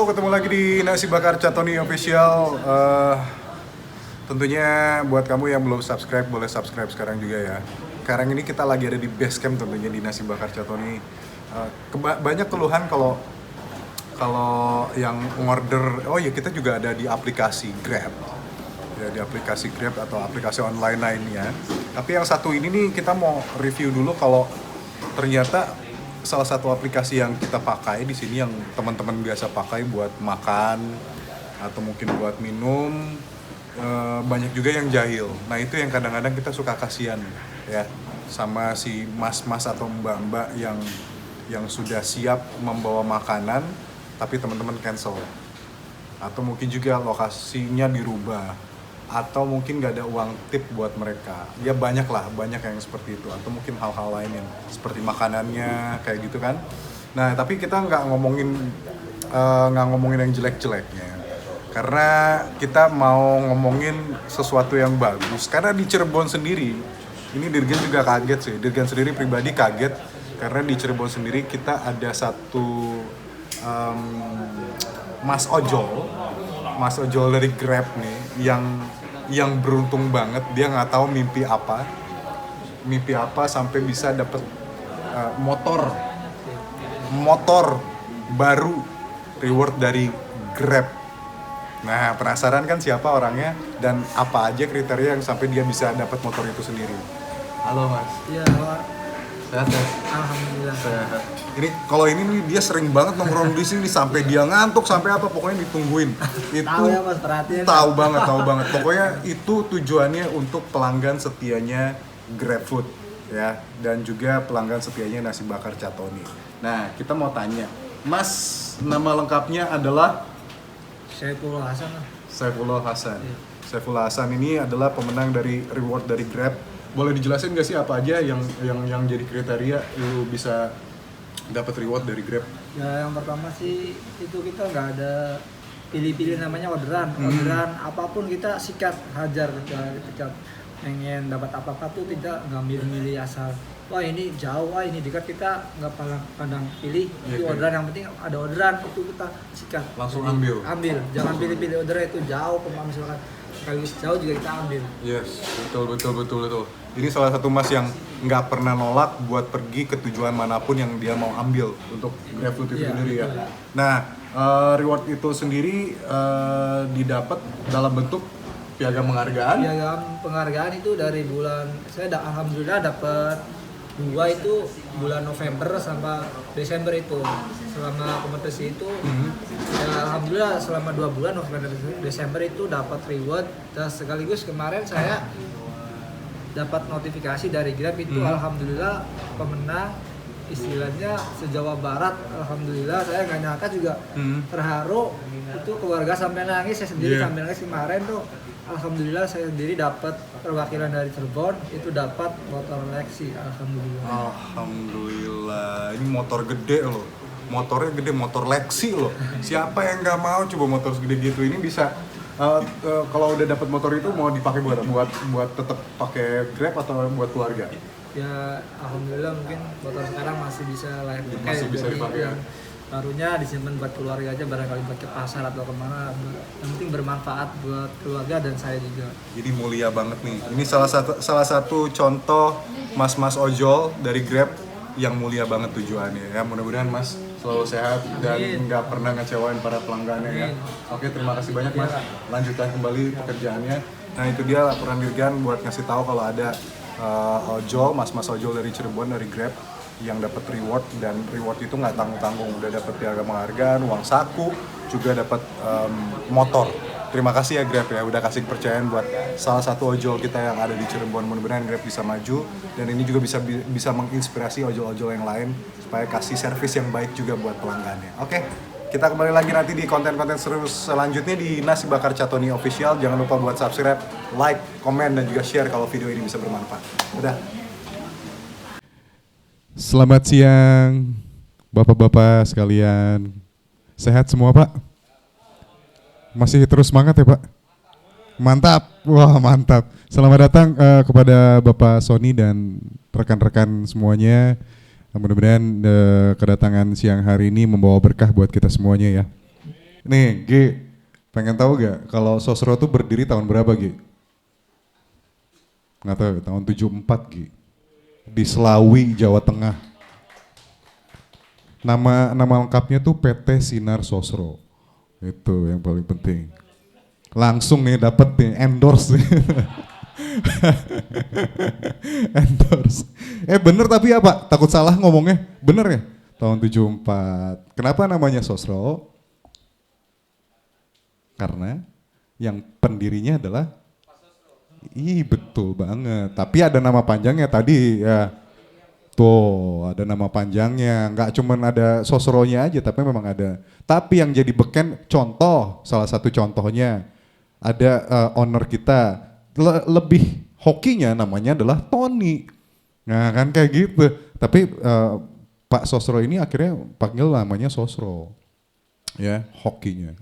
ketemu lagi di Nasi Bakar Catoni Official. Tentunya buat kamu yang belum subscribe, boleh subscribe sekarang juga ya. Sekarang ini kita lagi ada di base camp tentunya di Nasi Bakar Catoni. Banyak keluhan kalau yang order, oh ya kita juga ada di aplikasi Grab. Ya, di aplikasi Grab atau aplikasi online lainnya. Tapi yang satu ini nih kita mau review dulu kalau ternyata salah satu aplikasi yang kita pakai di sini yang teman-teman biasa pakai buat makan atau mungkin buat minum, banyak juga yang jahil. Nah itu yang kadang-kadang kita suka kasihan ya sama si mas-mas atau mbak-mbak yang sudah siap membawa makanan tapi teman-teman cancel, atau mungkin juga lokasinya dirubah, atau mungkin gak ada uang tip buat mereka. Ya banyak yang seperti itu, atau mungkin hal-hal lain yang seperti makanannya kayak gitu kan. Nah tapi kita nggak ngomongin yang jelek-jeleknya, karena kita mau ngomongin sesuatu yang bagus. Karena di Cirebon sendiri, ini Dirgen juga kaget sih, Dirgen sendiri pribadi kaget karena di Cirebon sendiri kita ada satu Mas Ojol dari Grab nih yang beruntung banget. Dia nggak tahu mimpi apa sampai bisa dapet motor baru reward dari Grab. Nah penasaran kan siapa orangnya dan apa aja kriteria yang sampai dia bisa dapat motor itu sendiri. Halo Mas. Iya, Sehat ya? alhamdulillah. Sehat. Ini kalau ini nih dia sering banget nongkrong di sini sampai dia ngantuk sampai apa pokoknya ditungguin. Itu Tahu ya Mas, perhatian. tahu banget. Pokoknya itu tujuannya untuk pelanggan setianya GrabFood ya, dan juga pelanggan setianya Nasi Bakar Catoni. Nah, kita mau tanya, Mas, nama lengkapnya adalah Saifullah Hasan. Saifullah Hasan. Iya. Saifullah Hasan ini adalah pemenang dari reward dari Grab. Boleh dijelasin nggak sih apa aja yang jadi kriteria lu bisa dapat reward dari Grab? Ya yang pertama sih itu kita nggak ada pilih-pilih, namanya orderan. Orderan apapun kita sikat hajar, kita pengen dapat apa-apa tuh tidak nggak milih-milih asal. Wah ini jauh, wah ini dekat, kita nggak pandang pilih. Iya, Itu orderan, yang penting ada orderan itu kita sikat. Langsung Jadi, ambil. Jangan pilih-pilih orderan itu jauh, misalkan sekaligus jauh juga kita ambil. Yes, betul. Ini salah satu mas yang nggak pernah nolak buat pergi ke tujuan manapun yang dia mau ambil untuk GrabFood itu sendiri ya. Betul. Nah, reward itu sendiri didapat dalam bentuk piagam penghargaan. Piagam penghargaan itu dari bulan, alhamdulillah dapat 2 itu bulan November sampai Desember itu. Selama kompetisi itu ya alhamdulillah selama 2 bulan November Desember itu dapat reward, dan sekaligus kemarin saya dapat notifikasi dari Grab itu alhamdulillah pemenang, istilahnya se-Jawa Barat. Alhamdulillah saya nggak nyangka juga, terharu, itu keluarga sampai nangis, saya sendiri sampai nangis kemarin tuh. Alhamdulillah saya sendiri dapat perwakilan dari Cirebon itu dapat motor Lexi, alhamdulillah. Alhamdulillah, ini motor gede loh, motornya gede, motor Lexi loh. Siapa yang nggak mau coba motor segede gitu? Ini bisa kalau udah dapat motor itu mau dipakai buat tetap pakai Grab atau buat keluarga? Ya alhamdulillah mungkin motor sekarang masih bisa layak pakai. Masih bisa dipakai ya? Barunya disimpan buat keluarga aja, barangkali buat ke pasar atau kemana. Yang penting bermanfaat buat keluarga dan saya juga. Jadi mulia banget nih. Ini salah satu contoh mas-mas ojol dari Grab yang mulia banget tujuannya ya. Mudah-mudahan Mas selalu sehat dan nggak pernah ngecewain para pelanggannya ya. Oke, terima kasih banyak Mas. Lanjutkan kembali pekerjaannya. Nah itu dia laporan Dirgan buat ngasih tahu kalau ada ojol, mas-mas ojol dari Cirebon dari Grab yang dapat reward, dan reward itu nggak tanggung-tanggung, udah dapat piagam penghargaan, uang saku, juga dapat motor. Terima kasih ya Grab ya, udah kasih kepercayaan buat salah satu ojol kita yang ada di Cirebon. Mudah-mudahan Grab bisa maju, dan ini juga bisa menginspirasi ojol-ojol yang lain supaya kasih servis yang baik juga buat pelanggannya. Oke, kita kembali lagi nanti di konten-konten seru selanjutnya di Nasi Bakar Catoni Official. Jangan lupa buat subscribe, like, komen, dan juga share kalau video ini bisa bermanfaat. Udah. Selamat siang, bapak-bapak sekalian. Sehat semua Pak? Masih terus semangat ya Pak? Mantap, wah mantap. Selamat datang kepada Bapak Sony dan rekan-rekan semuanya. Mudah-mudahan kedatangan siang hari ini membawa berkah buat kita semuanya ya. Nih, G, pengen tahu gak kalau Sosro tuh berdiri tahun berapa, G? Nggak tahu, tahun 74, G. Di Selawi, Jawa Tengah. Nama lengkapnya tuh PT Sinar Sosro. Itu yang paling penting. Langsung nih dapet nih, endorse. Endorse. Bener tapi apa? Takut salah ngomongnya. Bener ya? Tahun 74. Kenapa namanya Sosro? Karena yang pendirinya adalah betul banget. Tapi ada nama panjangnya tadi ya. Tuh, ada nama panjangnya. Nggak cuman ada Sosronya aja, tapi memang ada. Tapi yang jadi beken, contoh, salah satu contohnya, ada owner kita, lebih hokinya namanya adalah Tony. Nah kan kayak gitu. Tapi Pak Sosro ini akhirnya panggil namanya Sosro. Ya, hokinya.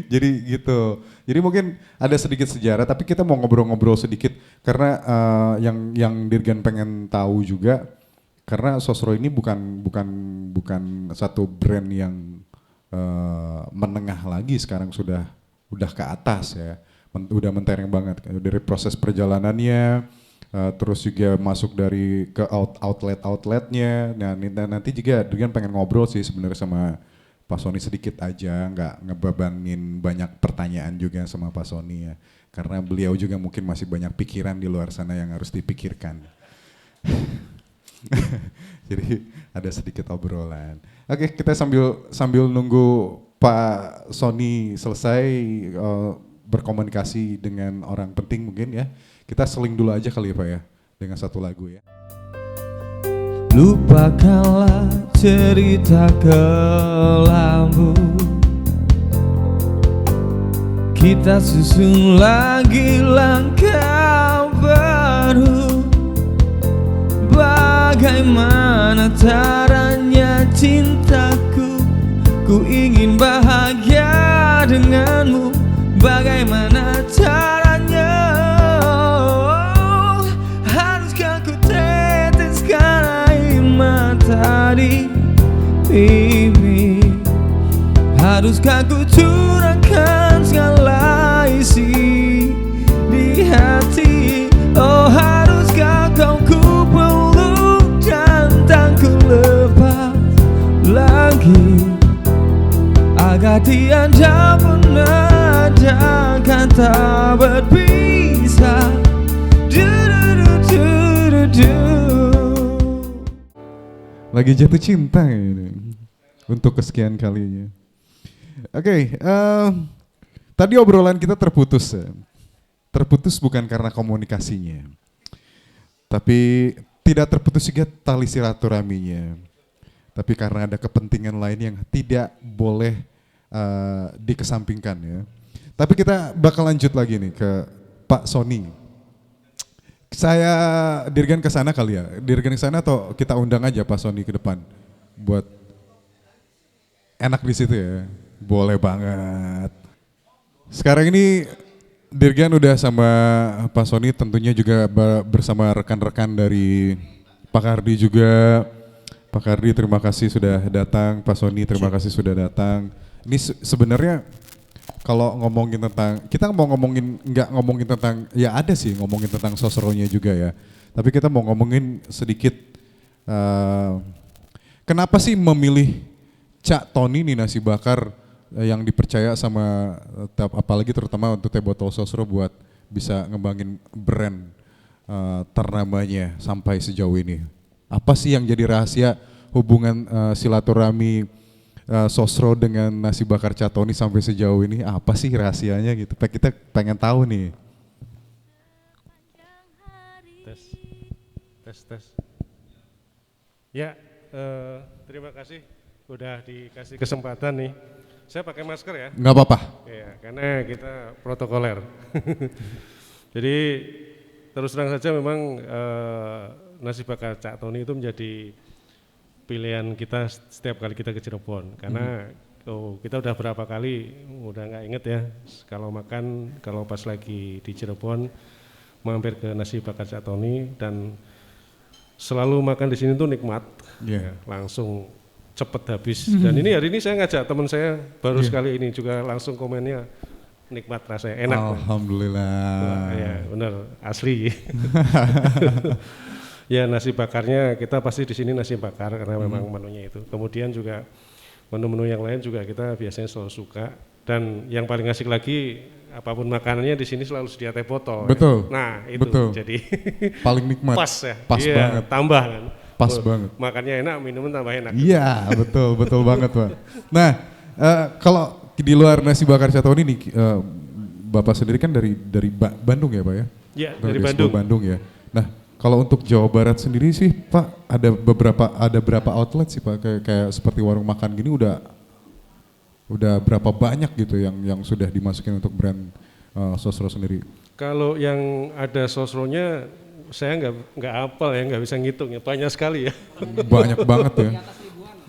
Jadi gitu. Jadi mungkin ada sedikit sejarah, tapi kita mau ngobrol-ngobrol sedikit karena yang Dirgan pengen tahu juga, karena Sosro ini bukan satu brand yang menengah lagi, sekarang udah ke atas ya, udah mentereng banget dari proses perjalanannya. Terus juga masuk dari ke outletnya. Nah nanti juga Dirgan pengen ngobrol sih sebenarnya sama Pak Sony sedikit aja, nggak ngebebanin banyak pertanyaan juga sama Pak Sony ya. Karena beliau juga mungkin masih banyak pikiran di luar sana yang harus dipikirkan. Jadi ada sedikit obrolan. Oke, kita sambil nunggu Pak Sony selesai berkomunikasi dengan orang penting mungkin ya. Kita seling dulu aja kali ya Pak ya, dengan satu lagu ya. Lupakanlah cerita kelambu, kita susun lagi langkah baru. Bagaimana caranya cintaku, ku ingin bahagia denganmu. Bagaimana caranya, haruskah ku teteskan air mata di pipi, haruskah ku curahkan segala isi di hati. Oh haruskah kau ku peluk dan tak ku lepas lagi, agar tiada pernah ada kata berpisah. Lagi jatuh cinta ini untuk kesekian kalinya. Oke, tadi obrolan kita terputus ya. Terputus bukan karena komunikasinya, tapi tidak terputus juga tali silaturahminya. Tapi karena ada kepentingan lain yang tidak boleh dikesampingkan ya. Tapi kita bakal lanjut lagi nih ke Pak Sony. Saya Dirgan ke sana kali ya. Dirgan ke sana atau kita undang aja Pak Sony ke depan buat enak di situ ya. Boleh banget. Sekarang ini Dirgan udah sama Pak Sony, tentunya juga bersama rekan-rekan dari Pak Kardi juga. Pak Kardi terima kasih sudah datang, Pak Sony terima kasih sudah datang. Ini sebenarnya kalau ngomongin tentang, kita mau nggak ngomongin tentang, ya ada sih ngomongin tentang Sosronya juga ya. Tapi kita mau ngomongin sedikit, kenapa sih memilih Cak Tony nih nasi bakar yang dipercaya sama, apalagi terutama untuk teh botol Sosro buat bisa ngembangin brand ternamanya sampai sejauh ini. Apa sih yang jadi rahasia hubungan silaturahmi Sosro dengan nasi bakar Cak Tony sampai sejauh ini? Apa sih rahasianya gitu? Kita pengen tahu nih. Tes. Ya, terima kasih udah dikasih kesempatan nih. Saya pakai masker ya. Nggak apa-apa. Ya, karena kita protokoler. Jadi terus terang saja memang nasi bakar Cak Tony itu menjadi pilihan kita setiap kali kita ke Cirebon, karena kita udah berapa kali, udah nggak inget ya, kalau makan, kalau pas lagi di Cirebon mampir ke nasi bakar Cak Tony, dan selalu makan di sini tuh nikmat, Iya. langsung cepet habis. Dan ini hari ini saya ngajak teman saya baru sekali ini juga langsung komennya nikmat rasanya, enak. Alhamdulillah. Wah, ya benar asli. Ya nasi bakarnya kita pasti di sini nasi bakar karena memang menunya itu. Kemudian juga menu-menu yang lain juga kita biasanya selalu suka. Dan yang paling asik lagi apapun makanannya di sini selalu sedia teh botol. Betul. Ya. Nah itu Betul. jadi Paling nikmat. pas ya. Pas Iya, banget. tambah kan. Pas Oh, banget. Makannya enak, minumnya tambah enak. Iya, betul banget Pak. Nah, kalau di luar nasi bakar Catoni nih, Bapak sendiri kan dari Bandung ya Pak ya? Ya dari Expo Bandung. Bandung ya. Nah, kalau untuk Jawa Barat sendiri sih Pak, ada berapa outlet sih Pak? Kayak seperti warung makan gini udah berapa banyak gitu yang sudah dimasukin untuk brand Sosro sendiri? Kalau yang ada sosronya saya nggak hafal ya, nggak bisa ngitung ya, banyak sekali ya. Banyak banget ya.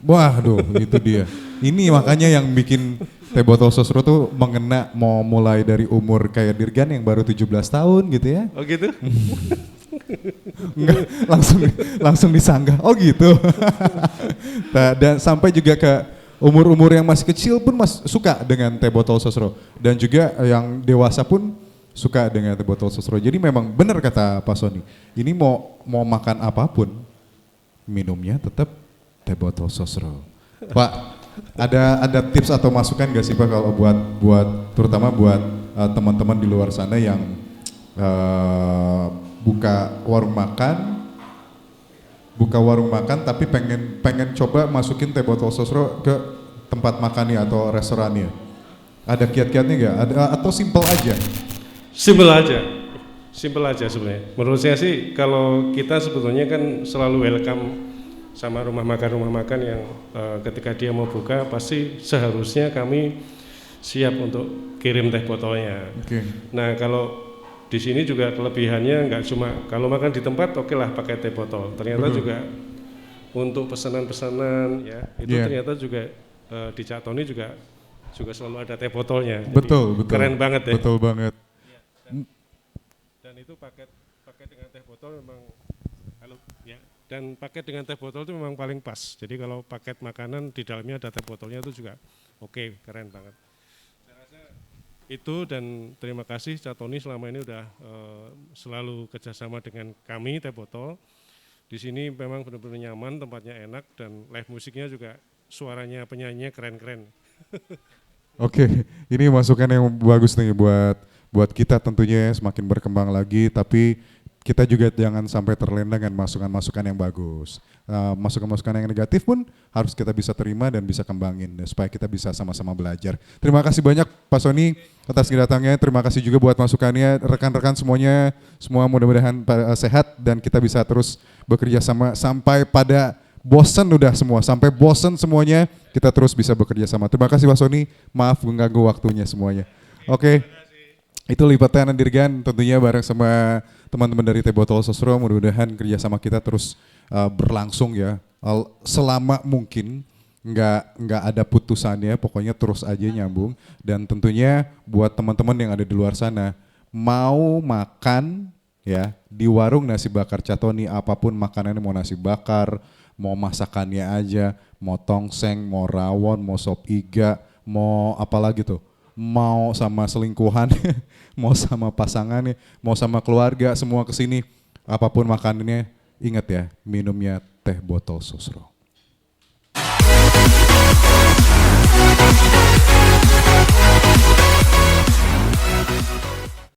Waduh, itu dia. Ini makanya yang bikin teh botol Sosro tuh mengena, mau mulai dari umur kayak Dirgan yang baru 17 tahun gitu ya. Oh gitu? Enggak, langsung disanggah. Oh gitu. Dan sampai juga ke umur-umur yang masih kecil pun suka dengan teh botol Sosro. Dan juga yang dewasa pun suka dengan teh botol Sosro. Jadi memang benar kata Pak Sony. Ini mau makan apapun, minumnya tetap teh botol Sosro. Pak, ada tips atau masukan gak sih Pak kalau buat terutama buat teman-teman di luar sana yang buka warung makan tapi pengen coba masukin teh botol Sosro ke tempat makannya atau restorannya. Ada kiat-kiatnya nggak? Atau simple aja? Simpel aja sebenarnya. Menurut saya sih kalau kita sebetulnya kan selalu welcome sama rumah makan yang ketika dia mau buka pasti seharusnya kami siap untuk kirim teh botolnya. Oke. Nah kalau di sini juga kelebihannya nggak cuma kalau makan di tempat oke lah pakai teh botol. Ternyata juga untuk pesanan-pesanan ya itu ternyata juga di Cak Tony juga selalu ada teh botolnya. Jadi Betul. keren banget ya. Betul banget. Dan itu paket dengan teh botol memang dan paket dengan teh botol itu memang paling pas. Jadi kalau paket makanan di dalamnya ada teh botolnya itu juga oke, keren banget. Saya rasa itu dan terima kasih Cak Tony selama ini udah selalu kerjasama dengan kami teh botol. Di sini memang benar-benar nyaman, tempatnya enak dan live musiknya juga suaranya penyanyinya keren-keren. Oke, ini masukan yang bagus nih buat kita tentunya semakin berkembang lagi, tapi kita juga jangan sampai terlena dengan masukan-masukan yang bagus. Masukan-masukan yang negatif pun harus kita bisa terima dan bisa kembangin supaya kita bisa sama-sama belajar. Terima kasih banyak Pak Sony atas kedatangannya. Terima kasih juga buat masukannya, rekan-rekan semuanya. Semua mudah-mudahan sehat dan kita bisa terus bekerja sama sampai pada bosan sampai bosan semuanya kita terus bisa bekerja sama. Terima kasih Pak Sony. Maaf mengganggu waktunya semuanya. Oke. Itu Lipatan Dirgan tentunya bareng sama teman-teman dari Teh Botol Sosro. Mudah-mudahan kerjasama kita terus berlangsung ya selama mungkin, nggak ada putusannya, pokoknya terus aja nyambung. Dan tentunya buat teman-teman yang ada di luar sana mau makan ya di warung nasi bakar Cak Tony, apapun makanannya, mau nasi bakar, mau masakannya aja, mau tongseng, mau rawon, mau sop iga, mau apa lagi tuh, mau sama selingkuhan, mau sama pasangannya, mau sama keluarga, semua kesini, apapun makanannya, ingat ya, minumnya teh botol Sosro.